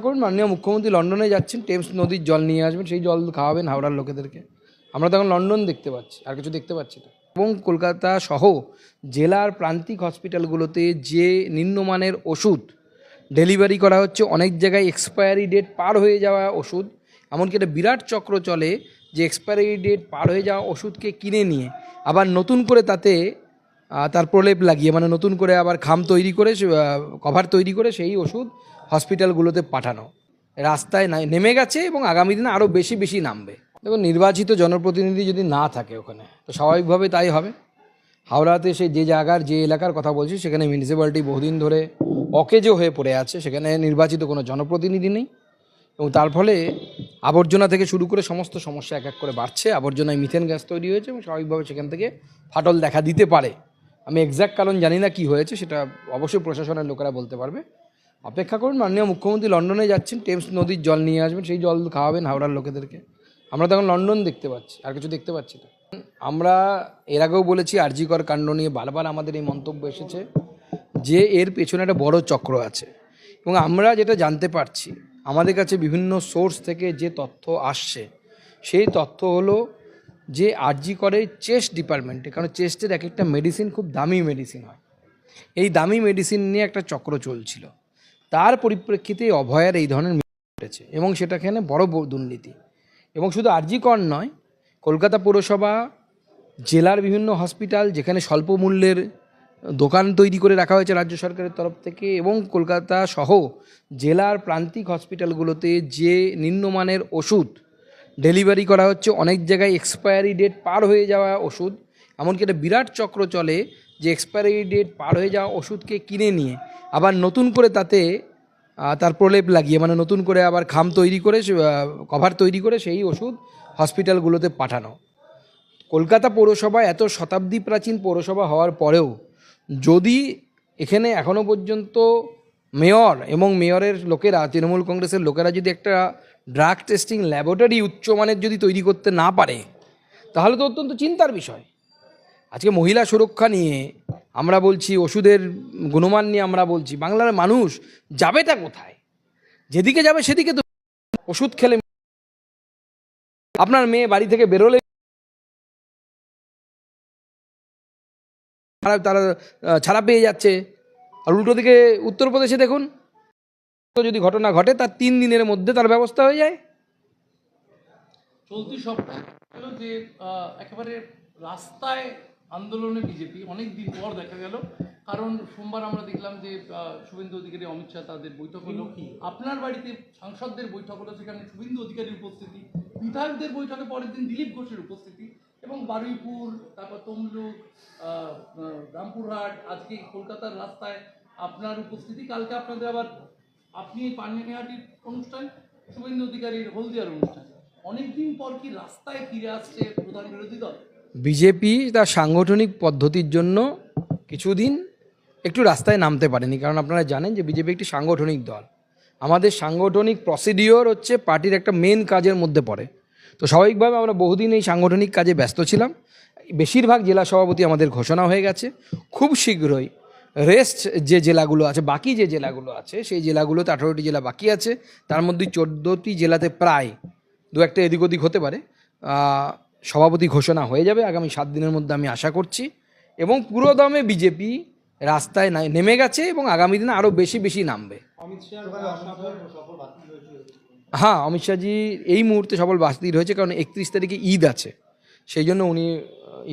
করুন, মাননীয় মুখ্যমন্ত্রী লন্ডনে যাচ্ছেন, টেমস নদীর জল নিয়ে আসবেন, সেই জল খাওয়াবেন হাওড়ার লোকেদেরকে। আমরা তো এখন লন্ডন দেখতে পাচ্ছি, আর কিছু দেখতে পাচ্ছি না। এবং কলকাতা সহ জেলার প্রান্তিক হসপিটালগুলোতে যে নিম্নমানের ওষুধ ডেলিভারি করা হচ্ছে, অনেক জায়গায় এক্সপায়ারি ডেট পার হয়ে যাওয়া ওষুধ, এমনকি একটা বিরাট চক্র চলে যে এক্সপায়ারি ডেট পার হয়ে যাওয়া ওষুধকে কিনে নিয়ে আবার নতুন করে তাতে তার প্রলেপ লাগিয়ে, মানে নতুন করে আবার খাম তৈরি করে, কভার তৈরি করে সেই ওষুধ হসপিটালগুলোতে পাঠানো রাস্তায় নেমে গেছে এবং আগামী দিনে আরও বেশি বেশি নামবে। দেখুন, নির্বাচিত জনপ্রতিনিধি যদি না থাকে ওখানে, তো স্বাভাবিকভাবে তাই হবে। হাওড়াতে সেই যে জায়গার যে এলাকার কথা বলছি, সেখানে মিউনিসিপ্যালিটি বহুদিন ধরে অকেজো হয়ে পড়ে আছে, সেখানে নির্বাচিত কোনো জনপ্রতিনিধি নেই এবং তার ফলে আবর্জনা থেকে শুরু করে সমস্ত সমস্যা এক এক করে বাড়ছে। আবর্জনায় মিথেন গ্যাস তৈরি হয়েছে এবং স্বাভাবিকভাবে সেখান থেকে ফাটল দেখা দিতে পারে। আমি এক্স্যাক্ট কারণ জানি না কি হয়েছে, সেটা অবশ্যই প্রশাসনের লোকেরা বলতে পারবে। অপেক্ষা করুন, মাননীয় মুখ্যমন্ত্রী লন্ডনে যাচ্ছেন, টেমস নদীর জল নিয়ে আসবেন, সেই জল খাওয়াবেন হাওড়ার লোকেদেরকে। আমরা তো এখন লন্ডন দেখতে পাচ্ছি, আর কিছু দেখতে পাচ্ছি না। আমরা এর আগেও বলেছি, আরজি কর কাণ্ড নিয়ে বারবার আমাদের এই মন্তব্য এসেছে যে এর পেছনে একটা বড় চক্র আছে। এবং আমরা যেটা জানতে পারছি, আমাদের কাছে বিভিন্ন সোর্স থেকে যে তথ্য আসছে, সেই তথ্য হলো যে আরজি করে চেস্ট ডিপার্টমেন্টে, কারণ চেস্টের এক একটা মেডিসিন খুব দামি মেডিসিন হয়, এই দামি মেডিসিন নিয়ে একটা চক্র চলছিল। তার পরিপ্রেক্ষিতে অভয়ার এই ধরনের ঘটেছে এবং সেটাখানে বড় দুর্নীতি। এবং শুধু আরজি কর নয়, কলকাতা পৌরসভা, জেলার বিভিন্ন হসপিটাল যেখানে স্বল্প মূল্যের দোকান তৈরি করে রাখা হয়েছে রাজ্য সরকারের তরফ থেকে, এবং কলকাতা সহ জেলার প্রান্তিক হসপিটালগুলোতে যে নিম্নমানের ওষুধ ডেলিভারি করা হচ্ছে, অনেক জায়গায় এক্সপায়ারি ডেট পার হয়ে যাওয়া ওষুধ, এমনকি একটা বিরাট চক্র চলে যে এক্সপায়ারি ডেট পার হয়ে যাওয়া ওষুধকে কিনে নিয়ে আবার নতুন করে তাতে তার প্রলেপ লাগিয়ে, মানে নতুন করে আবার খাম তৈরি করে, কভার তৈরি করে সেই ওষুধ হসপিটালগুলোতে পাঠানো। কলকাতা পৌরসভা এত শতাব্দী প্রাচীন পৌরসভা হওয়ার পরেও যদি এখানে এখনও পর্যন্ত মেয়র এবং মেয়রের লোকেরা, তৃণমূল কংগ্রেসের লোকেরা যদি একটা ড্রাগ টেস্টিং ল্যাবরেটরি উচ্চমানের যদি তৈরি করতে না পারে, তাহলে তো অত্যন্ত চিন্তার বিষয়। আজকে মহিলা সুরক্ষা নিয়ে আমরা বলছি, ওষুধের গুণমান নিয়ে আমরা বলছি, বাংলার মানুষ যাবেটা কোথায়? যেদিকে যাবে সেদিকে তো ওষুধ খেলে আপনার মেয়ে বাড়ি থেকে বেরোলে তারা ছাড়া পেয়ে যাচ্ছে। আর উল্টো দিকে উত্তরপ্রদেশে দেখুন, যদি ঘটনা ঘটে তার 3 দিনের মধ্যে তার ব্যবস্থা হয়ে যায়। চলতি সপ্তাহে যে একেবারে রাস্তায় আন্দোলনে বিজেপি অনেক দিন পর দেখা গেল, কারণ সোমবার আমরা দেখলাম যে শুভেন্দু অধিকারী, অমিত শাহ তাদের বৈঠক হলো, আপনার বাড়িতে সাংসদদের বৈঠক হলো, সেখানে শুভেন্দু অধিকারীর উপস্থিতি, বিধায়কদের বৈঠকে পরের দিন দিলীপ ঘোষের উপস্থিতি, এবং বারুইপুর, তারপর তমলুক, রামপুরহাট, আজকে কলকাতার রাস্তায় আপনার উপস্থিতি, কালকে আপনাদের আবার আপনি পানিহাটির অনুষ্ঠান, শুভেন্দু অধিকারীর হলদিয়ার অনুষ্ঠান। অনেকদিন পর কি রাস্তায় ফিরে আসছে প্রধান বিরোধী দল? বিজেপি তার সাংগঠনিক পদ্ধতির জন্য কিছুদিন একটু রাস্তায় নামতে পারেনি, কারণ আপনারা জানেন যে বিজেপি একটি সাংগঠনিক দল। আমাদের সাংগঠনিক প্রসিডিওর হচ্ছে পার্টির একটা মেন কাজের মধ্যে পড়ে। তো স্বাভাবিকভাবে আমরা বহুদিন এই সাংগঠনিক কাজে ব্যস্ত ছিলাম। বেশিরভাগ জেলা সভাপতি আমাদের ঘোষণা হয়ে গেছে। খুব শীঘ্রই রেস্ট যে জেলাগুলো আছে, বাকি যে জেলাগুলো আছে, সেই জেলাগুলোতে 18টি জেলা বাকি আছে, তার মধ্যে 14টি জেলাতে প্রায় 2-1টা এদিক ওদিক হতে পারে, সভাপতি ঘোষণা হয়ে যাবে আগামী 7 দিনের মধ্যে, আমি আশা করছি। এবং পুরোদমে বিজেপি রাস্তায় নেমে গেছে এবং আগামী দিনে আরও বেশি বেশি নামবে। হ্যাঁ, অমিত শাহজি এই মুহূর্তে সফল বাতিল হয়েছে, কারণ 31 তারিখে ঈদ আছে, সেই জন্য উনি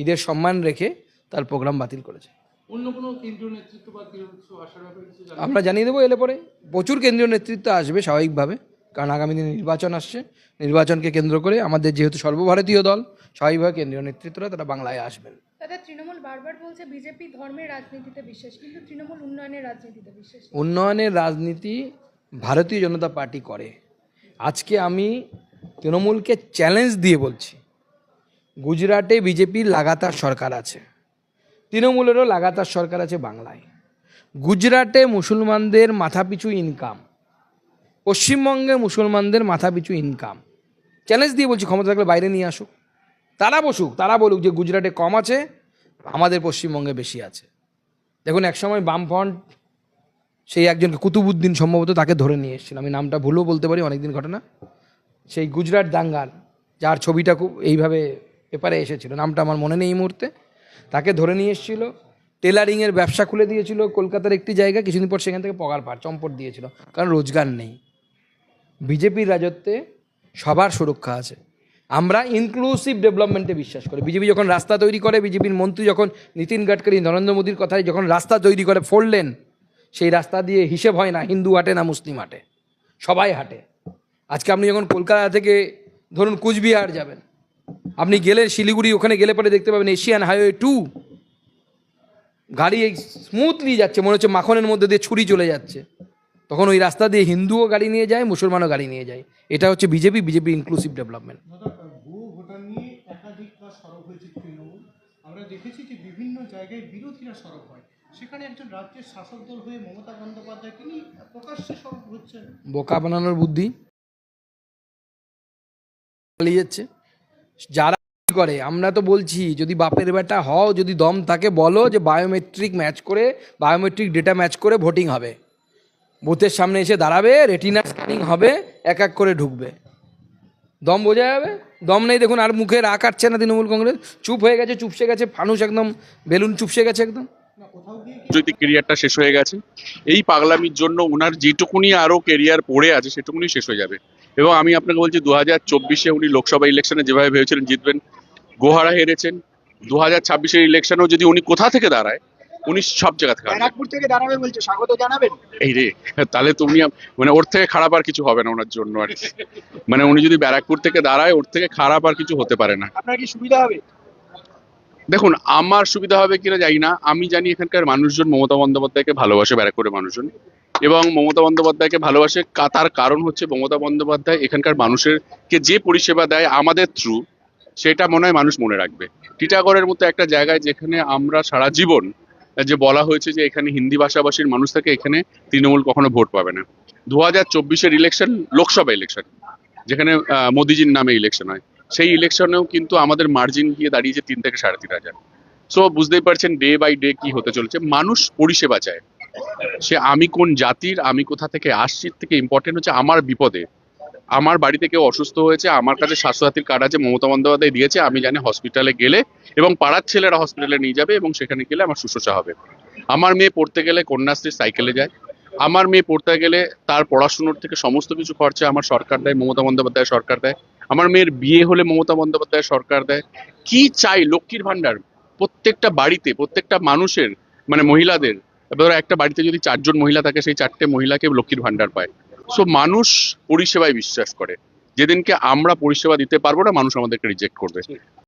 ঈদের সম্মান রেখে তার প্রোগ্রাম বাতিল করেছে। অন্য কোনো কেন্দ্রীয় নেতৃত্ব বা আসার ব্যাপারে আমরা জানিয়ে দেবো এলে পরে। প্রচুর কেন্দ্রীয় নেতৃত্ব আসবে স্বাভাবিকভাবে, কারণ আগামী দিনে নির্বাচন আসছে। নির্বাচনকে কেন্দ্র করে আমাদের যেহেতু সর্বভারতীয় দল, স্বাভাবিকভাবে কেন্দ্রীয় নেতৃত্বরা তারা বাংলায় আসবেন। দাদা, তৃণমূল বারবার বলছে বিজেপি ধর্মের রাজনীতিতে বিশ্বাস, কিন্তু তৃণমূল উন্নয়নের রাজনীতিতে বিশ্বাস। উন্নয়নের রাজনীতি ভারতীয় জনতা পার্টি করে। আজকে আমি তৃণমূলকে চ্যালেঞ্জ দিয়ে বলছি, গুজরাটে বিজেপির লাগাতার সরকার আছে, তৃণমূলেরও লাগাতার সরকার আছে বাংলায়। গুজরাটে মুসলমানদের মাথাপিছু ইনকাম, পশ্চিমবঙ্গে মুসলমানদের মাথাপিছু ইনকাম। চ্যালেঞ্জ দিয়ে বলছি, ক্ষমতা থাকলে বাইরে নিয়ে আসুক, তারা বসুক, তারা বলুক যে গুজরাটে কম আছে, আমাদের পশ্চিমবঙ্গে বেশি আছে। দেখুন, একসময় বামফ্রন্ট সেই একজনকে কুতুবুদ্দিন সম্ভবত তাকে ধরে নিয়ে এসেছিল, আমি নামটা ভুলেও বলতে পারি, অনেকদিন ঘটনা, সেই গুজরাট দাঙ্গার যার ছবিটা খুব এইভাবে পেপারে এসেছিল, নামটা আমার মনে নেই এই মুহূর্তে, তাকে ধরে নিয়ে এসেছিল। টেলারিংয়ের ব্যবসা খুলে দিয়েছিল কলকাতার একটি জায়গা, কিছুদিন পর সেখান থেকে পগার পার চম্পট দিয়েছিল, কারণ রোজগার নেই। বিজেপির রাজত্বে সবার সুরক্ষা আছে। আমরা ইনক্লুসিভ ডেভেলপমেন্টে বিশ্বাস করি। বিজেপি যখন রাস্তা তৈরি করে, বিজেপির মন্ত্রী যখন নীতিন গাডকারি নরেন্দ্র মোদীর কথায় যখন রাস্তা তৈরি করে 4 লেন, সেই রাস্তা দিয়ে হিসেব হয় না হিন্দু হাঁটে না মুসলিম হাঁটে, সবাই হাঁটে। আজকে আপনি যখন কলকাতা থেকে ধরুন কুচবিহার যাবেন, আপনি গেলে শিলিগুড়ি, ওখানে গেলে পরে দেখতে পাবেন এশিয়ান হাইওয়ে 2, গাড়ি স্মুথলি যাচ্ছে, মনে হচ্ছে মাখনের মধ্যে দিয়ে ছুরি চলে যাচ্ছে। তখন ওই রাস্তা দিয়ে হিন্দুও গাড়ি নিয়ে যায়, মুসলমানও গাড়ি নিয়ে যায়। এটা হচ্ছে বিজেপি ইনক্লুসিভ ডেভেলপমেন্ট। ভুয়ো ভোটার নিয়ে একাধিকবার সরব হয়েছে তৃণমূল। আমরা দেখেছি যে বিভিন্ন জায়গায় বিরোধীরা সরব হয়, সেখানে একজন রাজ্যের শাসক দল হয়ে মমতা বন্দ্যোপাধ্যায় তিনি প্রকাশ্যে সরব হচ্ছেন। বোকা বানানোর বুদ্ধি চালিয়ে যাচ্ছে যারা করে। আমরা তো বলছি, যদি বাপের বেটা হও, যদি দম থাকে, বলো যে বায়োমেট্রিক ডেটা ম্যাচ করে ভোটিং হবে, বুথের সামনে এসে দাঁড়াবে, রেটিনা স্ক্যানিং হবে, এক এক করে ঢুকবে, দম বোঝা যাবে। দম নেই দেখুন, আর মুখে রাগ কাটছে না তৃণমূল কংগ্রেস, চুপ হয়ে গেছে, চুপসে গেছে, ফানুস একদম বেলুন চুপসে গেছে একদম। রাজনৈতিক কেরিয়ারটা শেষ হয়ে গেছে, এই পাগলামির জন্য ওনার যেটুকুনি আরো কেরিয়ার পড়ে আছে সেটুকুনি শেষ হয়ে যাবে। এবং আমি আপনাকে বলছি, 2024-এ উনি লোকসভা ইলেকশনে যেভাবে ভেবেছিলেন জিতবেন, গোহারা হেরেছেন। 2026-এর ইলেকশনেও যদি উনি কোথা থেকে দাঁড়ায়, উনি সব জায়গা থেকে হারবেন। ব্যারাকপুর থেকে দাঁড়াবে বলছে, স্বাগত জানাবেন। এই রে, তাহলে তো উনি মানে ওর থেকে খারাপ আর কিছু হবে না ওনার জন্য আর কি। মানে উনি যদি ব্যারাকপুর থেকে দাঁড়ায়, ওর থেকে খারাপ আর কিছু হতে পারে না। আপনার কি সুবিধা হবে? দেখুন, আমার সুবিধা হবে কিনা জানি না, আমি জানি এখানকার মানুষজন মমতা বন্দ্যোপাধ্যায়কে ভালোবাসে, ব্যারাকপুরের মানুষজন, এবং মমতা বন্দ্যোপাধ্যায়কে ভালোবাসে। তার কারণ হচ্ছে মমতা বন্দ্যোপাধ্যায় এখানকার মানুষেরকে যে পরিষেবা দেয় আমাদের থ্রু, সেটা মনে হয় মানুষ মনে রাখবে। টিটাগড়ের মতো একটা জায়গায় যেখানে আমরা সারা জীবন যে বলা হয়েছে যে এখানে হিন্দি ভাষাভাষীর মানুষ থাকে, এখানে তৃণমূল কখনো ভোট পাবে না। 2024-এর ইলেকশন লোকসভা ইলেকশন, যেখানে মোদিজির নামে ইলেকশন হয়, সেই ইলেকশনেও কিন্তু আমাদের মার্জিন গিয়ে দাঁড়িয়েছে 3 থেকে 3.5 হাজার। সো বুঝতেই পারছেন ডে বাই ডে কি হতে চলেছে। মানুষ পরিষেবা চায়, সে আমি কোন জাতির, আমি কোথা থেকে আসছি, থেকে ইম্পর্টেন্ট হচ্ছে আমার বিপদে, আমার বাড়িতে কেউ অসুস্থ হয়েছে, আমার কাছে স্বাস্থ্যসাথীর কার্ড আছে, মমতা বন্দ্যোপাধ্যায় দিয়েছে, আমি জানি হসপিটালে গেলে এবং পাড়ার ছেলেরা হসপিটালে নিয়ে যাবে এবং সেখানে গেলে আমার শুশ্রূষা হবে। আমার মেয়ে পড়তে গেলে কন্যাশ্রী সাইকেলে যায়, আমার মেয়ে পড়তে গেলে তার পড়াশুনোর থেকে সমস্ত কিছু খরচা আমার সরকার দেয়, মমতা বন্দ্যোপাধ্যায় সরকার দেয়। আমার মেয়ের বিয়ে হলে মমতা বন্দ্যোপাধ্যায় সরকার দেয়। কি চাই? লক্ষ্মীর ভান্ডার প্রত্যেকটা বাড়িতে, প্রত্যেকটা মানুষের, মানে মহিলাদের, এবার একটা বাড়িতে যদি 4 জন মহিলা থাকে, সেই 4টে মহিলাকে লক্ষ্মীর ভান্ডার পায়। সো মানুষ পরিষেবায় বিশ্বাস করে। যেদিনকে আমরা পরিষেবা দিতে পারবো না, মানুষ আমাদেরকে রিজেক্ট করবে।